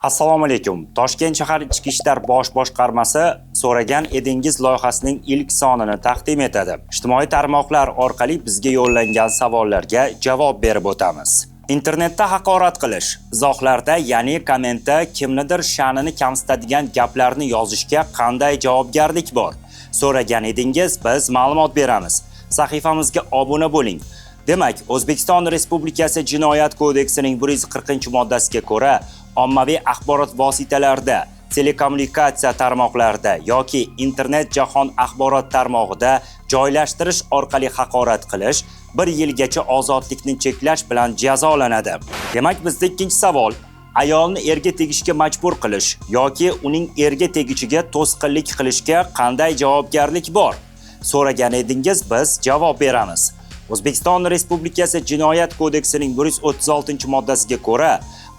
Assalomu alaykum. Toshkent shahar Ichki ishlar bosh boshqarmasi so'ragan edingiz loyihasining ilk sonini taqdim etadi. Ijtimoiy tarmoqlar orqali bizga yo'llangan savollarga javob berib o'tamiz. Internetda haqorat qilish, izohlarda, ya'ni kommentda kimnidir sha'nini kamsitadigan gaplarni yozishga qanday javobgarlik bor? So'ragan edingiz, biz ma'lumot beramiz. Sahifamizga obuna bo'ling. Demak, O'zbekiston Respublikasi Jinoyat kodeksining 140-moddasiga ko'ra, ommaviy axborot vositalarida, telekommunikatsiya tarmoqlarida yoki internet jahon axborot tarmog'ida joylashtirish orqali haqorat qilish 1 yilgacha ozodlikni cheklash bilan jazolanadi. Demak, bizda ikkinchi savol: ayolni erga tegishga majbur qilish yoki uning erga tegishiga to'sqinlik qilishga qanday javobgarlik bor? So'ragan edingiz, biz javob beramiz. O'zbekiston Respublikasi Jinoyat kodeksining 136-moddasiga ko'ra,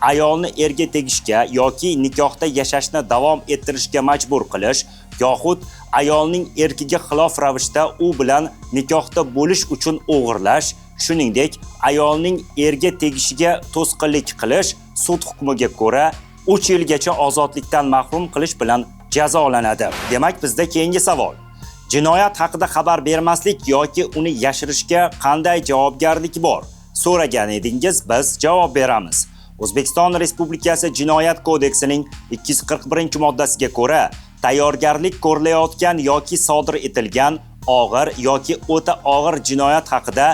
ayolni erga tegishga yoki nikohda yashashni davom ettirishga majbur qilish yoxud ayolning erkiga xilof ravishda u bilan nikohda bo'lish uchun o'g'irlash, shuningdek ayolning erga tegishiga to'sqinlik qilish sud hukmiga ko'ra 3 yilgacha ozodlikdan mahrum qilish bilan jazolanadi. Demak, bizda keyingi savol: jinoyat haqida xabar bermaslik yoki uni yashirishga qanday javobgarlik bor? So'ragan edingiz, biz javob beramiz. O'zbekiston Respublikasi Jinoyat kodeksining 241-moddasiga ko'ra, tayyorgarlik ko'rilayotgan yoki sodir etilgan og'ir yoki o'ta og'ir jinoyat haqida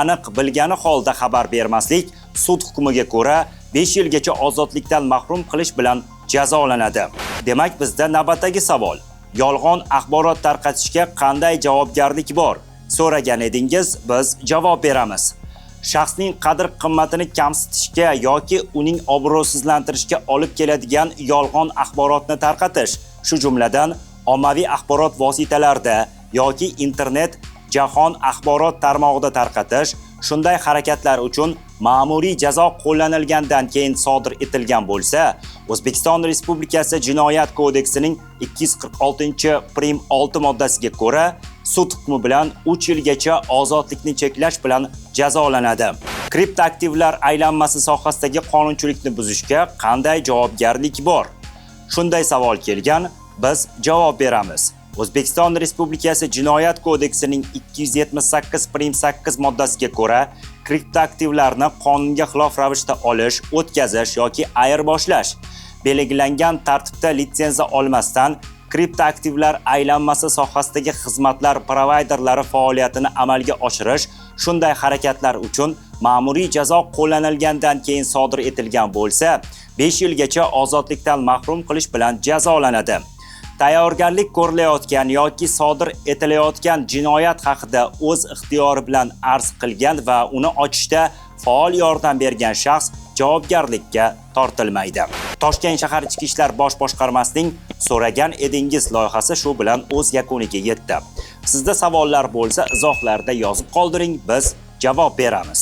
aniq bilgani holda xabar bermaslik sud hukmiga ko'ra 5 yilgacha ozodlikdan mahrum qilish bilan jazolanadi. Demak, bizda navbatdagi savol: yolg'on axborot tarqatishga qanday javobgarlik bor? So'ragan edingiz, biz javob beramiz. Shaxsning qadr-qimmatini kamsitishga yoki uning obro'sizlantirishga olib keladigan yolg'on axborotni tarqatish, shu jumladan ommaviy axborot vositalarida yoki internet jahon axborot tarmog'ida tarqatish, shunday harakatlar uchun ma'muriy jazo qo'llanilgandan keyin sodir etilgan bo'lsa, O'zbekiston Respublikasi Jinoyat kodeksining 246-6 moddasiga ko'ra sud hukmi bilan 3 yilgacha ozodlikni cheklash bilan jazolanadi. Kriptoaktivlar aylanmasi sohasidagi qonunchilikni buzishga qanday javobgarlik bor? Shunday savol kelgan, biz javob beramiz. O'zbekiston Respublikasi Jinoyat kodeksining 278-8 moddasiga ko'ra, kriptoaktivlarni qonunga xilof ravishda olish, o'tkazish yoki ayirboshlash, belgilangan tartibda litsenziya olmasdan kriptoaktivlar aylanmasi sohasidagi xizmatlar provayderlari faoliyatini amalga oshirish, shunday harakatlar uchun ma'muriy jazo qo'llanilgandan keyin sodir etilgan bo'lsa, 5 yilgacha ozodlikdan mahrum qilish bilan jazolanadi. Tayyorgarlik ko'rilayotgan yoki sodir etilayotgan jinoyat haqida o'z ixtiyori bilan arz qilgan va uni ochishda faol yordam bergan shaxs javobgarlikka tortilmaydi. Toshkent shahar Ichki ishlar bosh boshqarmasining so'ragan edingiz loyihasi shu bilan o'z yakuniga yetdi. Sizda savollar bo'lsa, izohlarda yozib qoldiring, biz javob beramiz.